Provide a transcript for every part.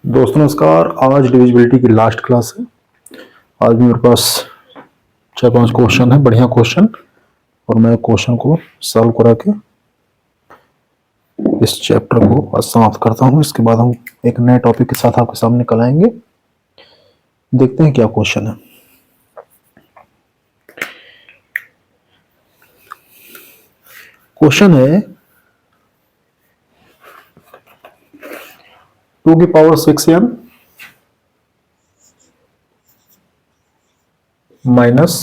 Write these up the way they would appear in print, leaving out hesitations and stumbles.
दोस्तों नमस्कार। आज डिविजिबिलिटी की लास्ट क्लास है। आज भी मेरे पास 4-5 क्वेश्चन है, बढ़िया क्वेश्चन, और मैं क्वेश्चन को सॉल्व करा के इस चैप्टर को आज समाप्त करता हूँ। इसके बाद हम एक नए टॉपिक के साथ आपके सामने कल आएंगे। देखते हैं क्या क्वेश्चन है। क्वेश्चन है 2 की पावर 6n माइनस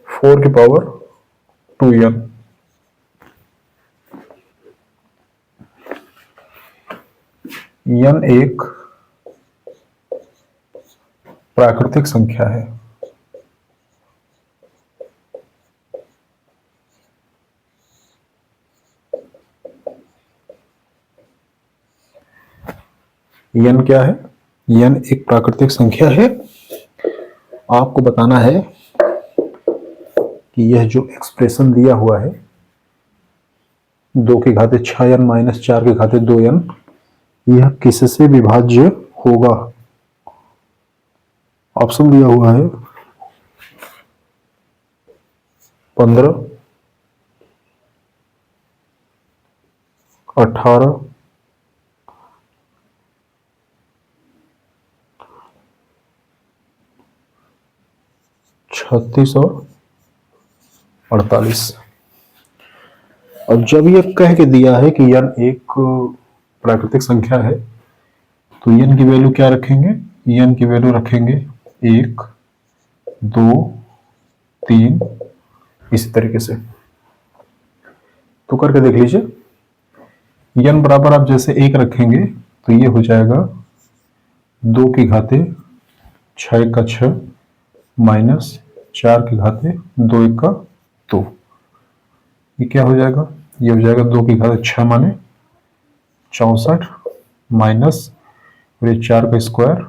4 की पावर 2n n एक प्राकृतिक संख्या है। n क्या है? n एक प्राकृतिक संख्या है। आपको बताना है कि यह जो एक्सप्रेशन दिया हुआ है 2 की घाते 6n माइनस 4 की घाते 2n, यह किससे विभाज्य होगा? ऑप्शन दिया हुआ है 15, 18, 36 और 48। अब जब ये कह के दिया है कि n एक प्राकृतिक संख्या है तो n की वैल्यू क्या रखेंगे? n की वैल्यू रखेंगे 1, 2, 3, इसी तरीके से। तो करके देख लीजिए। n बराबर आप जैसे 1 रखेंगे तो ये हो जाएगा 2 की घाते 6 का 6 माइनस 4 की घाते 2 1 का 2। ये क्या हो जाएगा? ये हो जाएगा 2 की घाते 6 माने 64 माइनस और ये 4 का स्क्वायर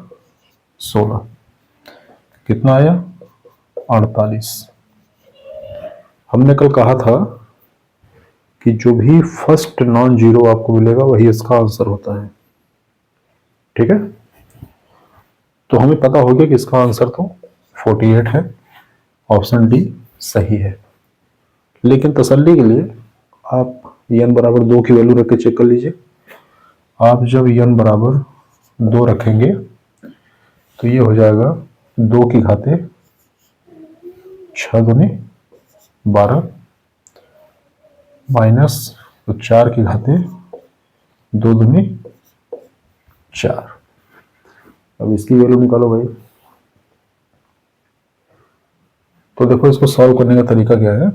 16, कितना आया? 48। हमने कल कहा था कि जो भी फर्स्ट नॉन जीरो आपको मिलेगा वही इसका आंसर होता है। ठीक है, तो हमें पता हो गया कि इसका आंसर तो 48 है। ऑप्शन डी सही है। लेकिन तसल्ली के लिए आप n बराबर 2 की वैल्यू रख के चेक कर लीजिए। आप जब n बराबर 2 रखेंगे तो ये हो जाएगा 2 की घाते 6 दूनी 12 माइनस 4 की घाते 2 दूनी 4। अब इसकी वैल्यू निकालो भाई। तो देखो इसको सॉल्व करने का तरीका क्या है।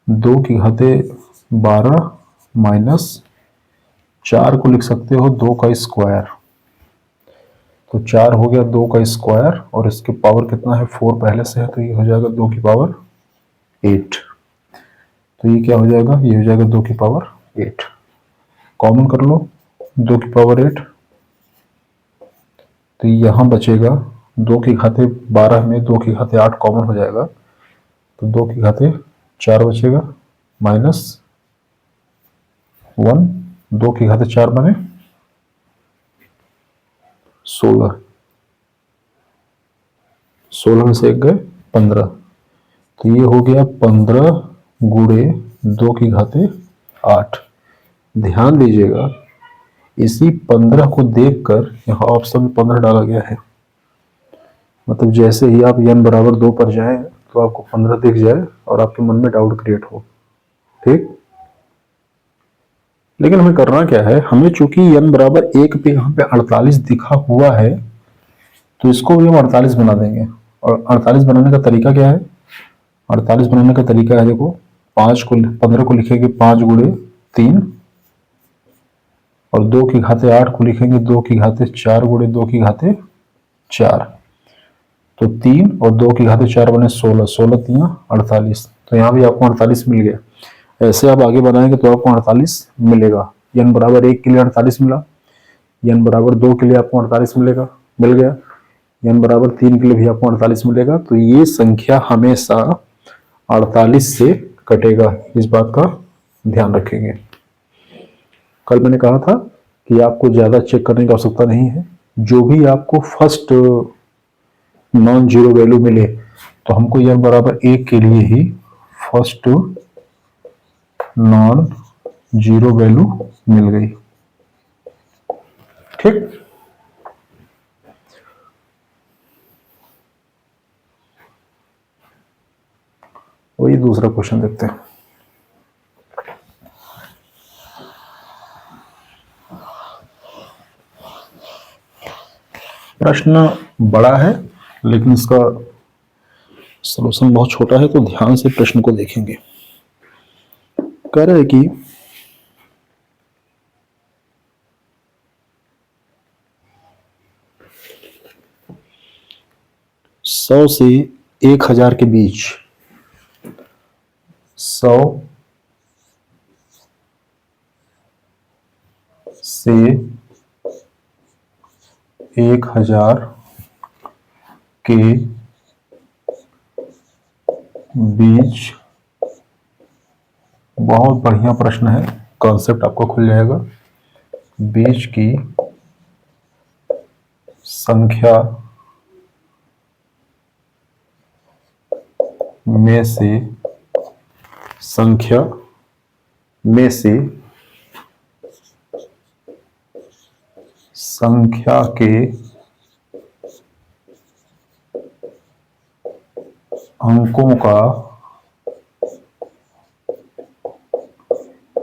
2 की घाते 12 माइनस 4 को लिख सकते हो 2 का स्क्वायर, तो 4 हो गया 2 का स्क्वायर और इसके पावर कितना है? 4 पहले से है, तो ये हो जाएगा 2 की पावर 8। तो ये क्या हो जाएगा? ये हो जाएगा 2 की पावर 8। कॉमन कर लो 2 की पावर 8, तो यहां बचेगा 2 की घाते 12 में 2 की घाते 8 कॉमन हो जाएगा, तो 2 की घाते 4 बचेगा माइनस 1, 2 की घाते 4 बने 16, 16 में से 1 गए 15, तो ये हो गया 15 गुणे 2 की घाते 8। ध्यान दीजिएगा, इसी 15 को देखकर यहाँ ऑप्शन में 15 डाला गया है। मतलब जैसे ही आप n बराबर 2 पर जाएं तो आपको 15 दिख जाए और आपके मन में डाउट क्रिएट हो। ठीक, लेकिन हमें करना क्या है, हमें चूंकि n बराबर 1 पे यहाँ पे 48 दिखा हुआ है तो इसको भी हम 48 बना देंगे। और 48 बनाने का तरीका क्या है? 48 बनाने का तरीका है, देखो 15 को लिखेंगे 5 गुणे 3 और 2 की घाते 8 को लिखेंगे 2 की घाते 4 गुणे 2 की घाते 4, तो 3 और 2 की घाते 4 बने 16, 16 3 48, तो यहाँ भी आपको 48 मिल गया। ऐसे आप आगे बनाएंगे तो आपको 48 मिलेगा। n बराबर 1 के लिए 48 मिला, n बराबर 2 के लिए आपको 48 मिल गया, n बराबर 3 के लिए भी आपको 48 मिलेगा। तो ये संख्या हमेशा 48 से कटेगा, इस बात का ध्यान रखेंगे। कल मैंने कहा था कि आपको ज़्यादा चेक करने की आवश्यकता नहीं है, जो भी आपको फर्स्ट नॉन जीरो वैल्यू मिले, तो हमको यह बराबर 1 के लिए ही फर्स्ट नॉन जीरो वैल्यू मिल गई। ठीक, वही दूसरा क्वेश्चन देखते हैं। प्रश्न बड़ा है लेकिन इसका सलूशन बहुत छोटा है, तो ध्यान से प्रश्न को देखेंगे। कह रहे हैं कि सौ से 1000 के बीच, 100 से 1000 के बीच, बहुत बढ़िया प्रश्न है, कॉन्सेप्ट आपको खुल जाएगा। बीच की संख्या में से संख्या के अंकों का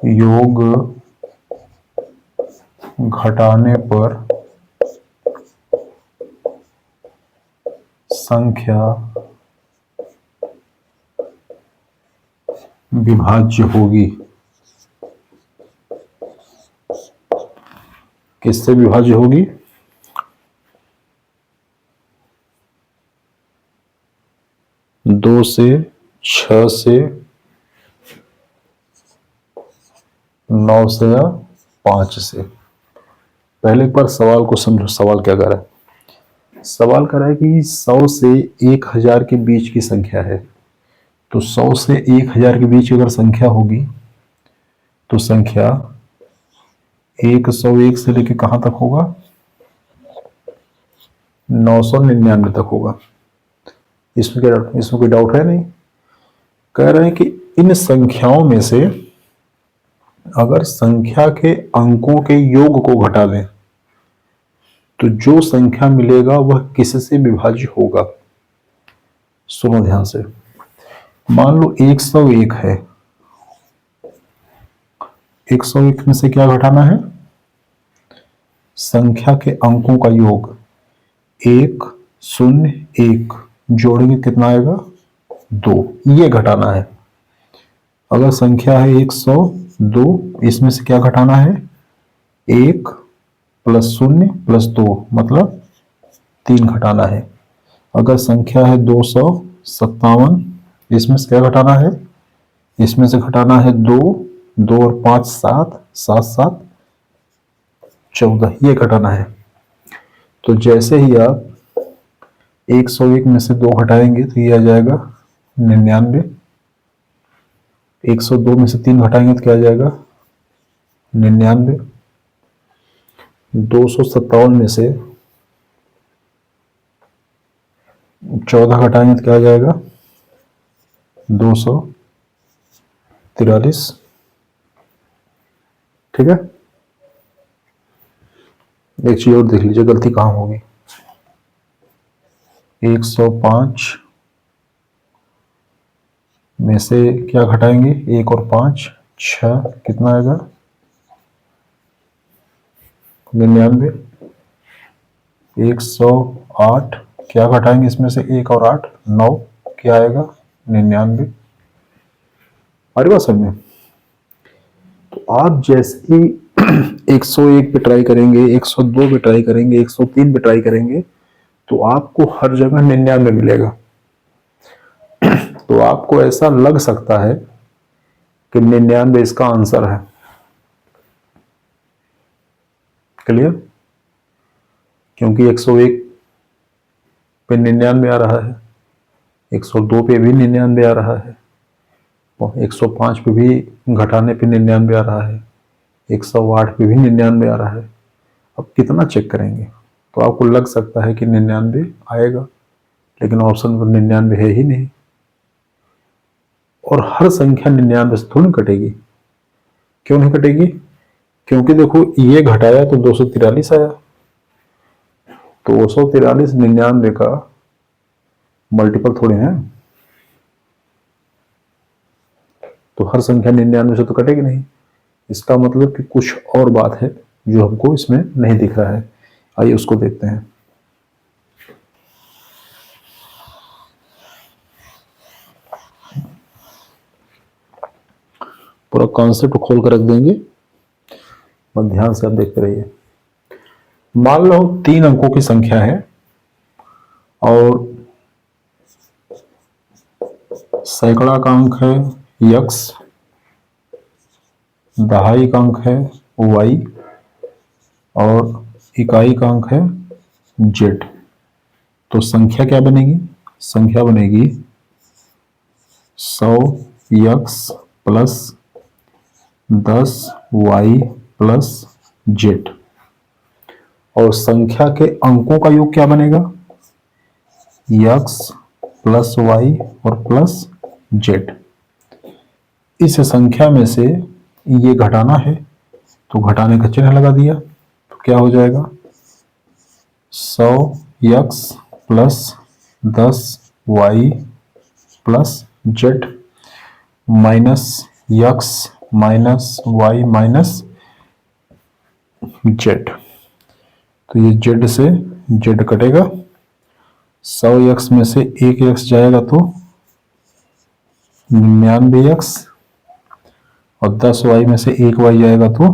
योग घटाने पर संख्या विभाज्य होगी। किससे विभाज्य होगी? 2 से, 6 से, 9 से या 5 से। पहले एक बार सवाल को समझो, सवाल क्या कर रहा है। सवाल कर रहा है कि 100 से 1000 के बीच की संख्या है, तो 100 से 1000 के बीच अगर संख्या होगी तो संख्या 101 से लेकर कहां तक होगा? 999 तक होगा। इसमें कोई डाउट है नहीं। कह रहे हैं कि इन संख्याओं में से अगर संख्या के अंकों के योग को घटा दें तो जो संख्या मिलेगा वह किससे विभाज्य होगा? सुनो ध्यान से। मान लो 101 है, 101 में से क्या घटाना है? संख्या के अंकों का योग। 1 0 1 जोड़ेंगे कितना आएगा? 2। ये घटाना है। अगर संख्या है 102, इसमें से क्या घटाना है? 1 + 0 + 2 मतलब 3 घटाना है। अगर संख्या है 257, इसमें से क्या घटाना है? इसमें से घटाना है 2, 2 और 5 7, 7 7 14, ये घटाना है। तो जैसे ही आप 101 में से 2 घटाएंगे तो ये आ जाएगा 99। 102 में से 3 घटाएंगे तो क्या आ जाएगा? 99। 257 में से 14 घटाएंगे तो क्या आ जाएगा? 243। ठीक है, एक चीज और देख लीजिए गलती कहां होगी। 105 में से क्या घटाएंगे? 1 और 5 6, कितना आएगा? 99। 108 क्या घटाएंगे इसमें से? 1 और 8 9, क्या आएगा? 99। हमारी बात समझ में? तो आप जैसे ही 101 पे ट्राई करेंगे, 102 पे ट्राई करेंगे, 103 पे ट्राई करेंगे, तो आपको हर जगह 99 मिलेगा। तो आपको ऐसा लग सकता है कि 99 इसका आंसर है। क्लियर? क्योंकि 101 पे 99 आ रहा है, 102 पे भी 99 आ रहा है, और 105 पे भी घटाने पे 99 आ रहा है, 108 पे भी 99 आ रहा है। अब कितना चेक करेंगे? तो आपको लग सकता है कि 99 आएगा, लेकिन ऑप्शन पर 99 है ही नहीं। और हर संख्या 99 से थोड़ी कटेगी। क्यों नहीं कटेगी? क्योंकि देखो ये घटाया तो 243 आया, तो 243 99 का मल्टीपल थोड़े हैं, तो हर संख्या 99 से तो कटेगी नहीं। इसका मतलब कि कुछ और बात है जो हमको इसमें नहीं दिख रहा है। आइए उसको देखते हैं। पूरा कॉन्सेप्ट खोल कर रख देंगे और ध्यान से आप देखते रहिए। मान लो 3 अंकों की संख्या है और सैकड़ा का अंक है यक्स, दहाई का अंक है वाई और इकाई का अंक है जेड। तो संख्या क्या बनेगी? संख्या बनेगी 100 x plus 10 y plus z. और संख्या के अंकों का योग क्या बनेगा? यक्स प्लस वाई और प्लस जेड। इस संख्या में से ये घटाना है, तो घटाने का चिन्ह लगा दिया, तो क्या हो जाएगा? 100 x plus 10 y plus z minus x minus y minus z. तो ये जेड से जेड कटेगा, 100 यक्स में से 1 यक्स जाएगा तो 99 यक्स, और 10 वाई में से 1 वाई जाएगा तो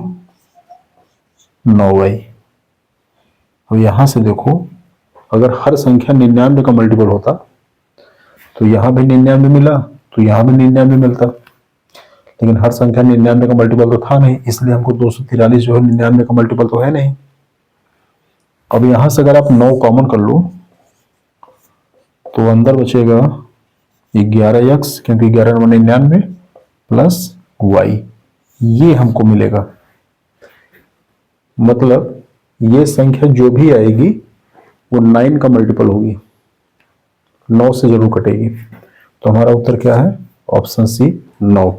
9 वाई। अब यहां से देखो, अगर हर संख्या 99 का मल्टीपल होता तो यहां भी 99 मिला, तो यहां भी 99 मिलता, लेकिन हर संख्या 99 का मल्टीपल तो था नहीं, इसलिए हमको 243 जो है 99 का मल्टीपल तो है नहीं। अब यहां से अगर आप 9 कॉमन कर लो तो अंदर बचेगा 11 यक्स, क्योंकि 11 में 99 प्लस वाई, ये हमको मिलेगा। मतलब ये संख्या जो भी आएगी वो 9 का मल्टीपल होगी, 9 से जरूर कटेगी। तो हमारा उत्तर क्या है? Option C 9।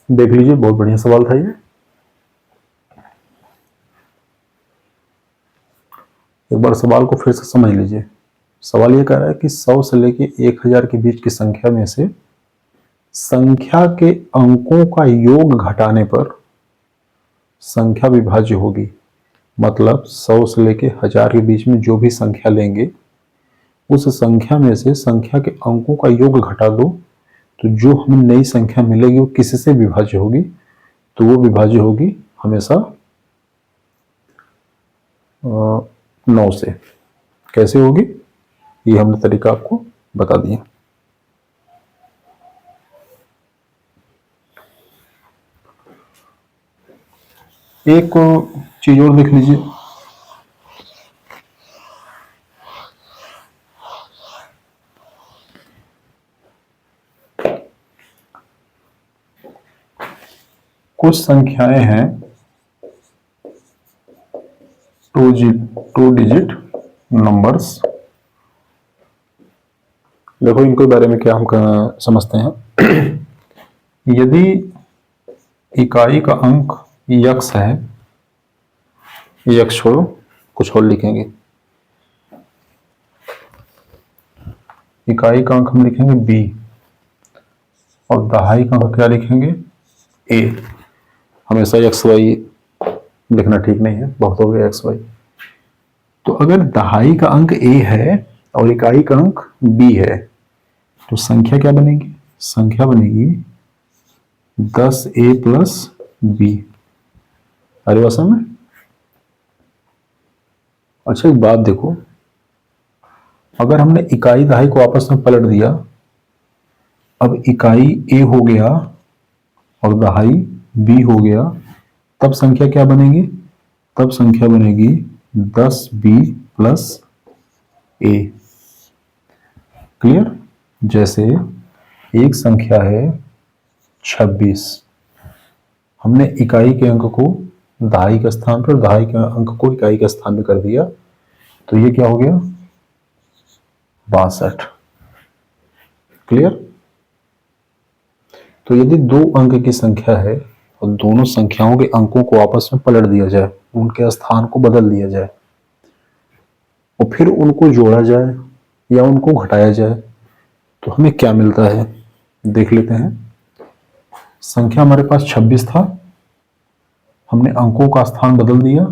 देख लीजिए, बहुत बढ़िया सवाल था ये। एक बार सवाल को फिर से समझ लीजिए। सवाल ये कह रहा है कि 100 से लेके 1000 के बीच की संख्या में से संख्या के अंकों का योग घटाने पर संख्या विभाज्य होगी। मतलब 100 से लेके 1000 के बीच में जो भी संख्या लेंगे, उस संख्या में से संख्या के अंकों का योग घटा दो, तो जो हमें नई संख्या मिलेगी वो किससे विभाज्य होगी? तो वो विभाज्य होगी हमेशा 9 से। कैसे होगी? ये हमने तरीका आपको बता दिया। एक चीज और देख लीजिए। कुछ संख्याएं हैं 2 डिजिट नंबर्स। देखो इनके बारे में क्या हम समझते हैं। यदि इकाई का अंक यक्स है, यक्स छोड़ो कुछ और लिखेंगे, इकाई का अंक हम लिखेंगे बी, और दहाई का अंक क्या लिखेंगे? ए। हमेशा एक्स वाई लिखना ठीक नहीं है, बहुत हो गया एक्स वाई। तो अगर दहाई का अंक ए है और इकाई का अंक बी है, तो संख्या क्या बनेगी? संख्या बनेगी 10a प्लस बी। अरे वैसा में अच्छा एक बात देखो, अगर हमने इकाई दहाई को आपस में पलट दिया, अब इकाई ए हो गया और दहाई बी हो गया, तब संख्या क्या बनेगी? तब संख्या बनेगी 10b प्लस ए। क्लियर? जैसे एक संख्या है 26, हमने इकाई के अंक को दहाई के स्थान पर, दहाई के अंक को इकाई के स्थान में कर दिया, तो ये क्या हो गया 62। क्लियर। तो यदि दो अंक की संख्या है और दोनों संख्याओं के अंकों को आपस में पलट दिया जाए, उनके स्थान को बदल दिया जाए और फिर उनको जोड़ा जाए या उनको घटाया जाए, तो हमें क्या मिलता है देख लेते हैं। संख्या हमारे पास 26 था, हमने अंकों का स्थान बदल दिया,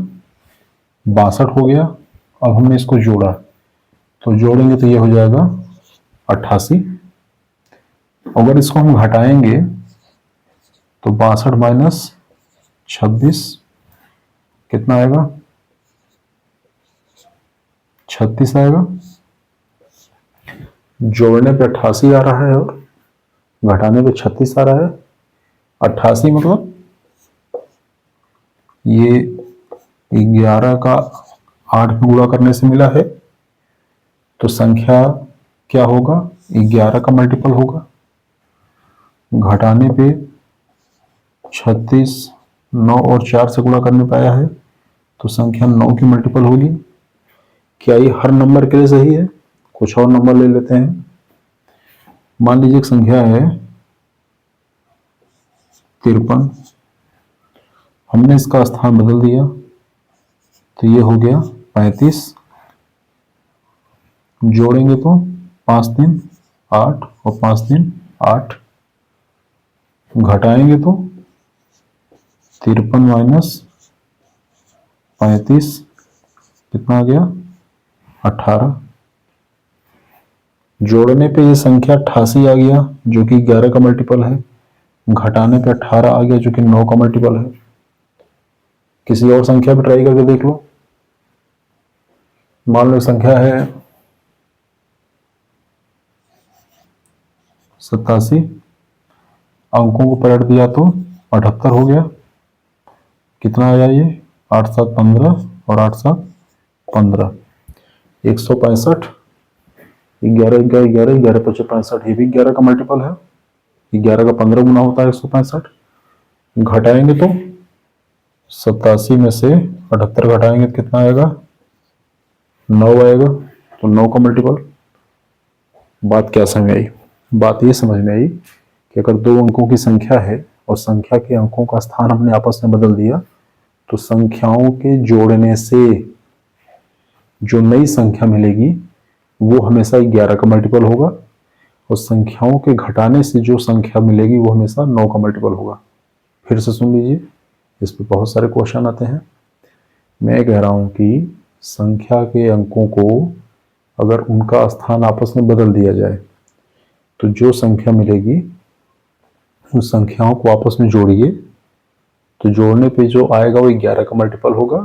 62 हो गया। अब हमने इसको जोड़ा, तो जोड़ेंगे तो ये हो जाएगा 88। अगर इसको हम घटाएंगे तो 62 माइनस 26 कितना आएगा 36 आएगा। जोड़ने पे 88 आ रहा है और घटाने पे 36 आ रहा है। 88 मतलब ये 11 का 8 में गुणा करने से मिला है, तो संख्या क्या होगा 11 का मल्टीपल होगा। घटाने पे 36 9 और 4 से गुणा करने पे आया है, तो संख्या 9 की मल्टीपल होगी। क्या ये हर नंबर के लिए सही है? कुछ और नंबर ले लेते हैं। मान लीजिए एक संख्या है 53, हमने इसका स्थान बदल दिया, तो ये हो गया 35। जोड़ेंगे तो 5 3 8 और 5 3 8। घटाएंगे तो 53 माइनस 35 कितना आ गया 18। जोड़ने पे ये संख्या 88 आ गया जो कि 11 का मल्टीपल है। घटाने पे 18 आ गया जो कि 9 का मल्टीपल है। किसी और संख्या पे ट्राई करके देख लो। मान लो संख्या है 87, अंकों को पलट दिया तो 78 हो गया। कितना आया ये 8 7 15 और 8 7 15, 165। 11 11 11 11 5 65, ये भी 11 का मल्टीपल है। 11 का 15 गुना होता है 165। घटाएंगे तो 87 में से 78 घटाएंगे तो कितना आएगा 9 आएगा, तो 9 का मल्टीपल। बात क्या समझ आई? बात ये समझ में आई कि अगर दो अंकों की संख्या है और संख्या के अंकों का स्थान हमने आपस में बदल दिया, तो संख्याओं के जोड़ने से जो नई संख्या मिलेगी वो हमेशा 11 का मल्टीपल होगा और संख्याओं के घटाने से जो संख्या मिलेगी वो हमेशा 9 का मल्टीपल होगा। फिर से सुन लीजिए, इस पर बहुत सारे क्वेश्चन आते हैं। मैं कह रहा हूं कि संख्या के अंकों को अगर उनका स्थान आपस में बदल दिया जाए तो जो संख्या मिलेगी उन संख्याओं को आपस में जोड़िए, तो जोड़ने पे जो आएगा वो 11 का मल्टीपल होगा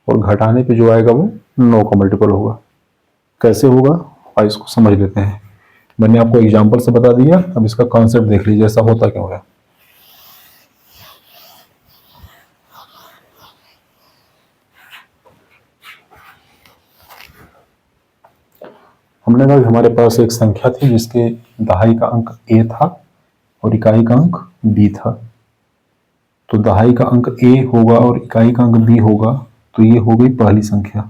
और घटाने पे जो आएगा वो 9 का मल्टीपल होगा। कैसे होगा आइए इसको समझ लेते हैं। मैंने आपको एग्जांपल से बता दिया, अब इसका कॉन्सेप्ट देख लीजिए ऐसा होता क्यों है। हमने कहा कि हमारे पास एक संख्या थी जिसके दहाई का अंक a था और इकाई का अंक b था। तो दहाई का अंक a होगा और इकाई का अंक b होगा, तो ये हो गई पहली संख्या।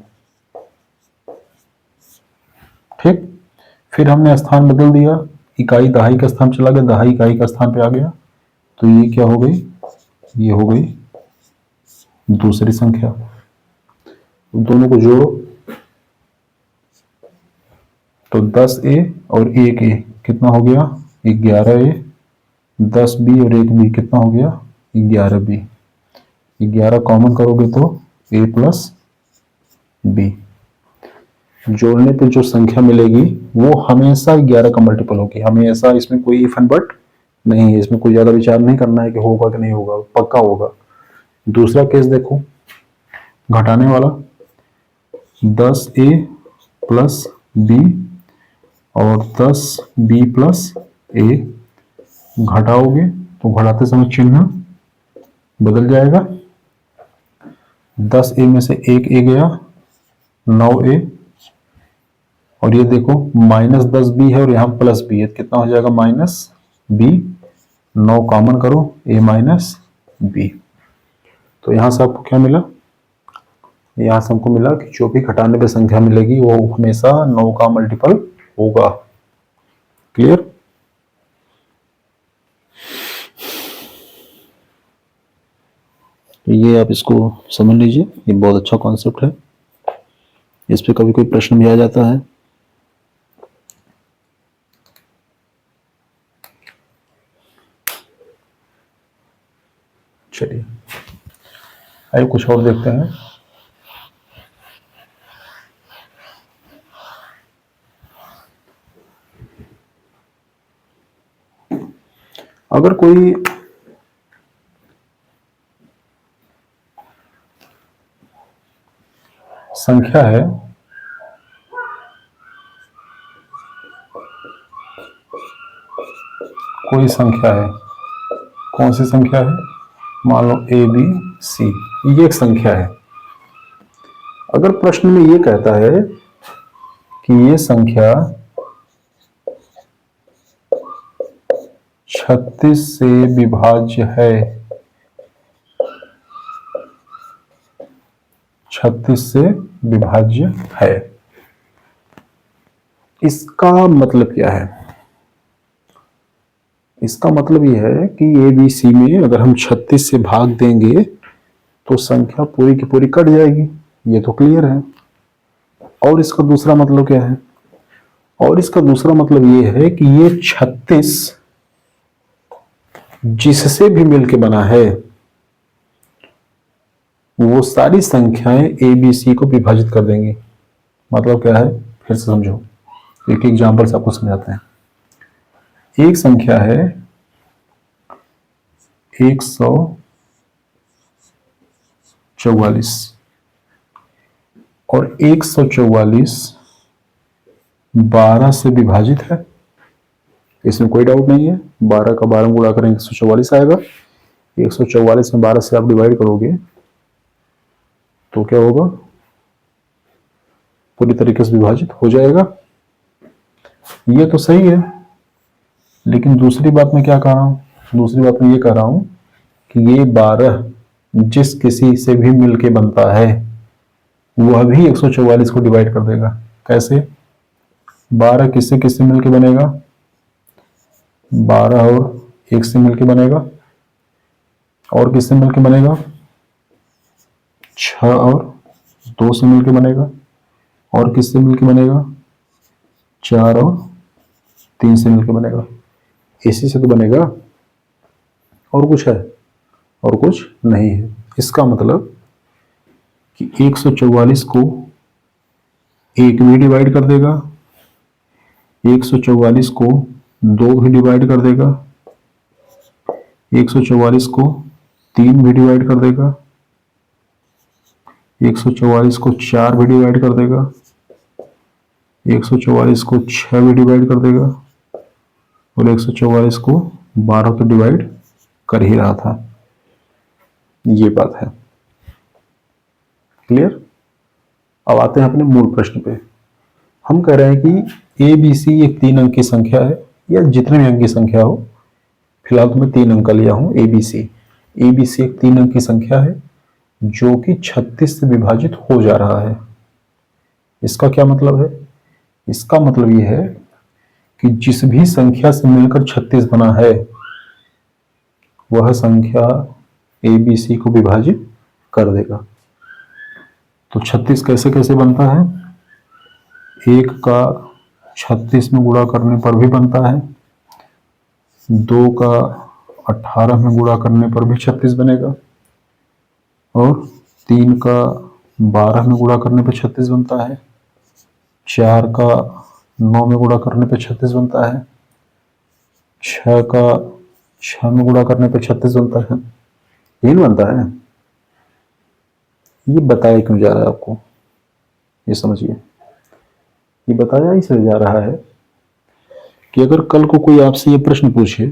ठीक। फिर हमने स्थान बदल दिया, इकाई दहाई का स्थान चला गया, दहाई इकाई का स्थान पे आ गया, तो ये क्या हो गई ये हो गई दूसरी संख्या। दोनों को जोड़ो तो 10a और 1a कितना हो गया 11a, 10b और 1b कितना हो गया 11b। 11 कॉमन करोगे तो a प्लस b। जोड़ने पे जो संख्या मिलेगी वो हमेशा 11 का मल्टीपल होगी, हमेशा। इसमें कोई इफ एंड बट नहीं है, इसमें कोई ज्यादा विचार नहीं करना है कि होगा कि नहीं होगा, पक्का होगा। दूसरा केस देखो, घटाने वाला 10a प्लस b और 10b प्लस a। घटाओगे तो घटाते समय चिन्ह बदल जाएगा। 10a में से एक a गया 9a, और ये देखो माइनस 10b है और यहाँ प्लस b है, कितना हो जाएगा माइनस b। 9 कॉमन करो a माइनस बी। तो यहां से आपको क्या मिला? यहां से हमको मिला कि जो भी घटाने पे संख्या मिलेगी वो हमेशा 9 का मल्टीपल होगा। क्लियर? तो ये आप इसको समझ लीजिए, ये बहुत अच्छा कॉन्सेप्ट है। इस पे कभी कोई प्रश्न भी आ जाता है। चलिए आइए कुछ और देखते हैं। अगर कोई संख्या है कोई संख्या है, कौन सी संख्या है? मान लो ए बी सी, ये एक संख्या है। अगर प्रश्न में ये कहता है कि ये संख्या 36 से विभाज्य है, 36 से विभाज्य है, इसका मतलब क्या है? इसका मतलब यह है कि ए बी सी में अगर हम 36 से भाग देंगे तो संख्या पूरी की पूरी कट जाएगी, ये तो क्लियर है। और इसका दूसरा मतलब क्या है? और इसका दूसरा मतलब ये है कि ये 36 जिससे भी मिलके बना है वो सारी संख्याएं ए बी सी को विभाजित कर देंगी। मतलब क्या है? फिर से समझो, एक एग्जांपल से आपको समझाते हैं। एक संख्या है 144 और 144 12 से विभाजित है, इसमें कोई डाउट नहीं है। 12 का 12 गुणा करेंगे 144 आएगा। 144 में 12 से आप डिवाइड करोगे तो क्या होगा? पूरी तरीके से विभाजित हो जाएगा। ये तो सही है, लेकिन दूसरी बात मैं क्या कह रहा हूं? दूसरी बात मैं ये कह रहा हूं कि ये 12 जिस किसी से भी मिलके बनता है वह भी 144 को डिवाइड कर देगा। कैसे? 12 किससे किससे मिलके बनेगा? 12 और 1 से मिलके बनेगा, और किससे मिलके बनेगा? 6 और 2 से मिलके बनेगा, और किससे मिलके बनेगा? 4 और 3 से मिलके बनेगा। इसी से तो बनेगा, और कुछ है? और कुछ नहीं है। इसका मतलब कि 144 को 1 भी डिवाइड कर देगा, 144 को 2 भी डिवाइड कर देगा, 144 को 3 भी डिवाइड कर देगा, 144 को 4 भी डिवाइड कर देगा, 144 को 6 भी डिवाइड कर देगा, और 144 को 12 तो डिवाइड कर ही रहा था। ये बात है। क्लियर? अब आते हैं अपने मूल प्रश्न पे। हम कह रहे हैं कि ए बी सी एक 3 अंक की संख्या है, या जितने भी अंक की संख्या हो, फिलहाल तो मैं 3 अंक का लिया हूं। ए बी सी एक 3 अंक की संख्या है जो कि 36 से विभाजित हो जा रहा है। इसका क्या मतलब है? इसका मतलब यह है कि जिस भी संख्या से मिलकर 36 बना है वह संख्या ए बी सी को विभाजित कर देगा। तो 36 कैसे कैसे बनता है? 1 का 36 में गुणा करने पर भी बनता है, 2 का 18 में गुणा करने पर भी 36 बनेगा, और 3 का 12 में गुणा करने पर 36 बनता है, 4 का 9 में गुणा करने पर 36 बनता है, 6 का 6 में गुणा करने पर 36 बनता है। 3 बनता है। ये बताया क्यों जा रहा है आपको? ये समझिए, ये बताया इसलिए जा रहा है कि अगर कल को कोई आपसे ये प्रश्न पूछे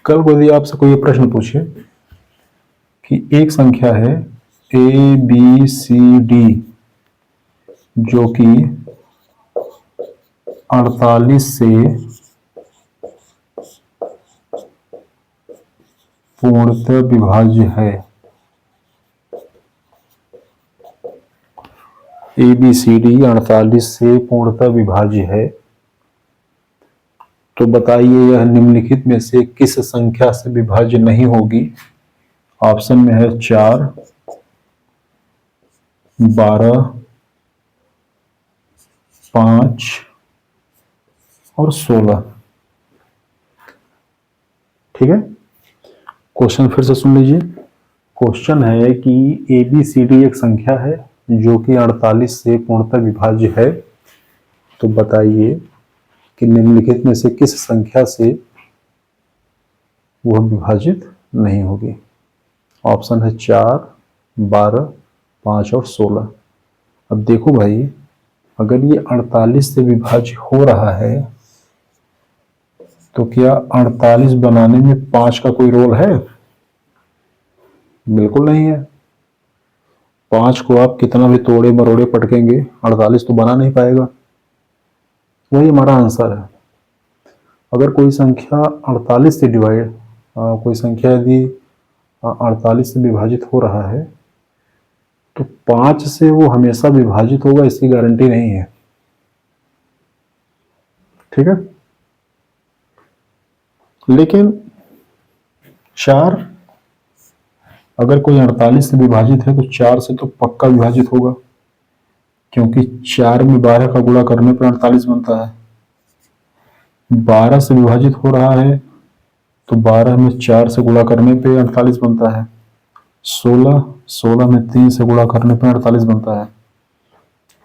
कल को यदि आपसे कोई ये प्रश्न पूछे कि एक संख्या है ए बी सी डी जो कि 48 से पूर्णतः विभाज्य है। ABCD 48 से पूर्णतः विभाज्य है, तो बताइए यह निम्नलिखित में से किस संख्या से विभाज्य नहीं होगी। ऑप्शन में है 4, 12, 5 और 16। ठीक है, क्वेश्चन फिर से सुन लीजिए। क्वेश्चन है कि ABCD एक संख्या है जो कि 48 से पूर्णतः विभाज्य है, तो बताइए कि निम्नलिखित में से किस संख्या से वह विभाजित नहीं होगी। ऑप्शन है 4, 12, 5 और 16। अब देखो भाई, अगर ये 48 से विभाज्य हो रहा है तो क्या 48 बनाने में 5 का कोई रोल है? बिल्कुल नहीं है। 5 को आप कितना भी तोड़े मरोड़े पटकेंगे, 48 तो बना नहीं पाएगा। वही हमारा आंसर है। अगर कोई संख्या 48 से डिवाइड, कोई संख्या यदि 48 से विभाजित हो रहा है तो 5 से वो हमेशा विभाजित होगा इसकी गारंटी नहीं है। ठीक है, लेकिन 4, अगर कोई 48 से विभाजित है तो 4 से तो पक्का विभाजित होगा, क्योंकि 4 में 12 का गुणा करने पर 48 बनता है। 12 से विभाजित हो रहा है तो 12 में 4 से गुणा करने पे 48 बनता है। 16 में 3 से गुणा करने पर 48 बनता है।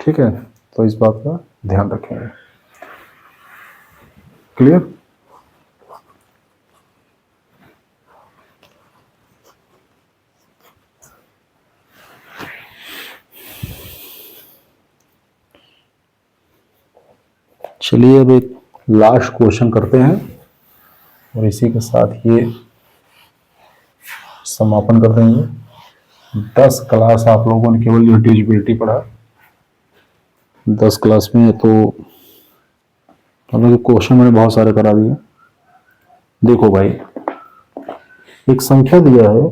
ठीक है, तो इस बात का ध्यान रखेंगे। क्लियर? चलिए अब एक लास्ट क्वेश्चन करते हैं और इसी के साथ ये समापन कर देंगे। 10 क्लास आप लोगों ने केवल डिविजिबिलिटी पढ़ा। 10 क्लास में तो मतलब क्वेश्चन मैंने बहुत सारे करा दिए। देखो भाई, एक संख्या दिया है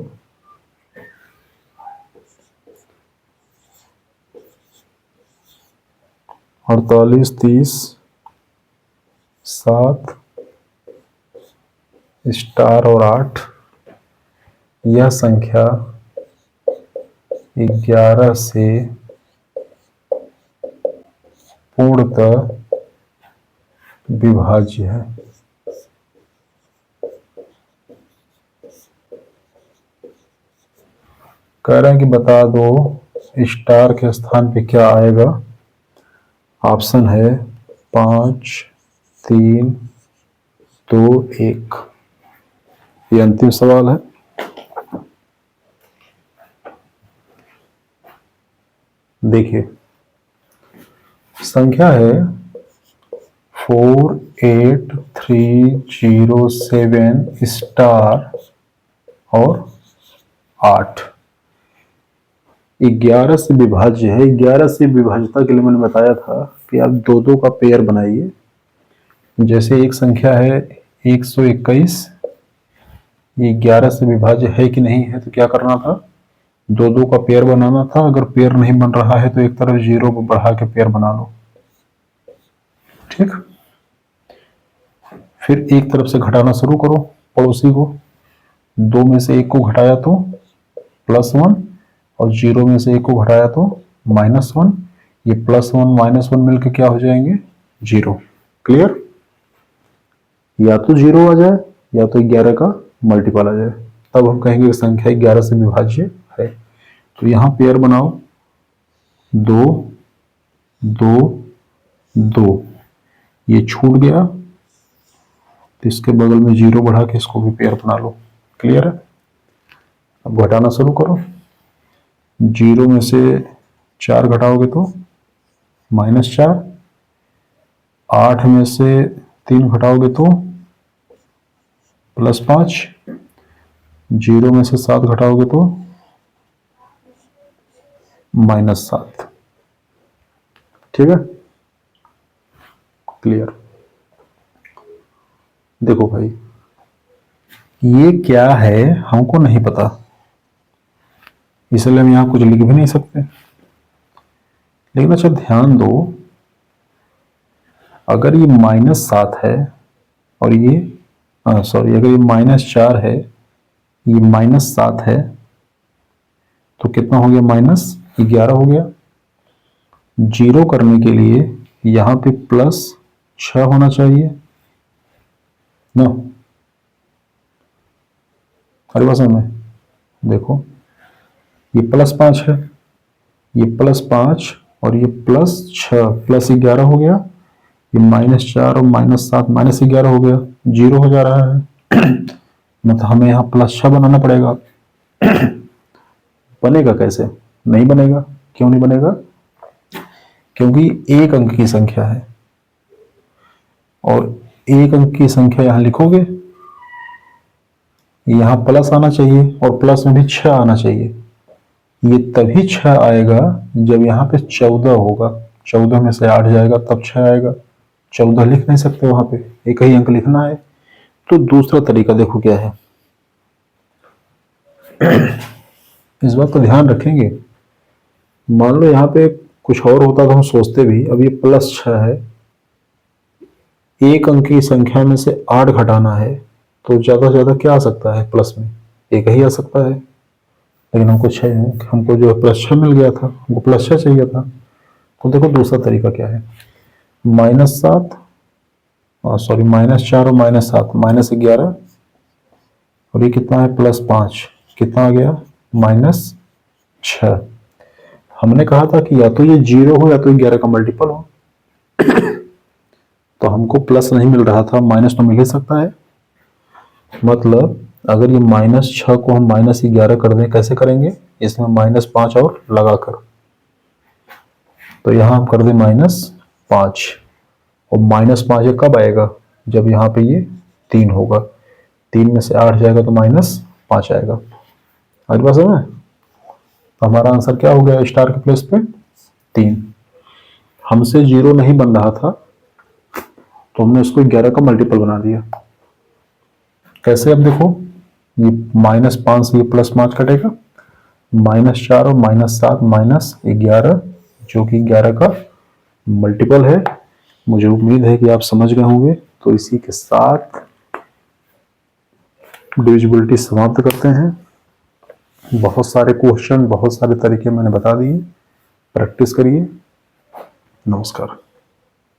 48, 30, 7 स्टार और 8। यह संख्या 11 से पूर्णतः विभाज्य है। कह रहे हैं कि बता दो स्टार के स्थान पे क्या आएगा। ऑप्शन है 5, 3, 2, 1। ये अंतिम सवाल है। देखिए, संख्या है 48307 स्टार और 8। 11 से विभाज्य है। 11 से विभाज्यता के लिए मैंने बताया था कि आप दो दो का पेयर बनाइए। जैसे एक संख्या है 121, ये 11 से विभाज्य है कि नहीं है, तो क्या करना था, दो दो का पेयर बनाना था। अगर पेयर नहीं बन रहा है तो एक तरफ 0 को बढ़ा के पेयर बना लो। ठीक, फिर एक तरफ से घटाना शुरू करो पड़ोसी को। 2 में से 1 को घटाया तो +1 और 0 में से 1 को घटाया तो -1। ये +1 -1 मिलकर क्या हो जाएंगे, 0। क्लियर? या तो 0 आ जाए या तो 11 का मल्टीपल आ जाए, तब हम कहेंगे कि संख्या 11 से विभाज्य है। तो यहां पेयर बनाओ 2, 2, 2। ये छूट गया तो इसके बगल में 0 बढ़ा के इसको भी पेयर बना लो। क्लियर है? अब घटाना शुरू करो। 0 में से 4 घटाओगे तो -4। 8 में से 3 घटाओगे तो +5। 0 में से 7 घटाओगे तो -7। ठीक है, क्लियर। देखो भाई, ये क्या है हमको नहीं पता, इसलिए हम यहां कुछ लिख भी नहीं सकते। लेकिन अच्छा ध्यान दो, अगर ये -7 है और ये सॉरी, अगर ये -4 है, ये -7 है, तो कितना हो गया? -11 हो गया। जीरो करने के लिए यहां पे +6 होना चाहिए ना। हमारे पास में देखो, ये +5 है, ये +5 और ये +6, +11 हो गया। ये -4 और -7 -11 हो गया, जीरो हो जा रहा है। मतलब हमें यहाँ +6 बनाना पड़ेगा। बनेगा कैसे? नहीं बनेगा। क्यों नहीं बनेगा? क्योंकि एक अंक की संख्या है, और एक अंक की संख्या यहां लिखोगे, यहां प्लस आना चाहिए और प्लस में भी 6 आना चाहिए। ये तभी 6 आएगा जब यहाँ पे 14 होगा। 14 में से 8 जाएगा तब 6 आएगा। 14 लिख नहीं सकते वहां पे, एक ही अंक लिखना है। तो दूसरा तरीका देखो क्या है। इस बात का ध्यान रखेंगे, मान लो यहाँ पे कुछ और होता तो हम सोचते भी। अब ये +6 है, एक अंक की संख्या में से 8 घटाना है, तो ज्यादा से ज्यादा क्या आ सकता है प्लस में? एक ही आ सकता है। लेकिन हमको जो +6 मिल गया था, हमको +6 चाहिए था। तो देखो दूसरा तरीका क्या है। -7 सॉरी, -4 और -7, -11, और ये कितना है? +5, कितना आ गया? -6। हमने कहा था कि या तो ये 0 हो या तो 11 का मल्टीपल हो। तो हमको प्लस नहीं मिल रहा था, माइनस तो मिल ही सकता है। मतलब अगर ये -6 को हम -11 कर दें, कैसे करेंगे? इसमें -5 और लगाकर, तो यहां हम कर दें -5, और -5 ये कब आएगा? जब यहाँ पे ये 3 होगा। 3 में से 8 जाएगा तो -5 आएगा। हमारे पास है ना, तो हमारा आंसर क्या हो गया? स्टार के प्लेस पे 3। हमसे 0 नहीं बन रहा था, तो हमने इसको 11 का मल्टीपल बना दिया। कैसे? अब देखो, ये -5 से ये +5 कटेगा, -4 और -7 -11, जो कि 11 का मल्टीपल है। मुझे उम्मीद है कि आप समझ गए होंगे। तो इसी के साथ डिविजिबिलिटी समाप्त करते हैं। बहुत सारे क्वेश्चन, बहुत सारे तरीके मैंने बता दिए। प्रैक्टिस करिए। नमस्कार।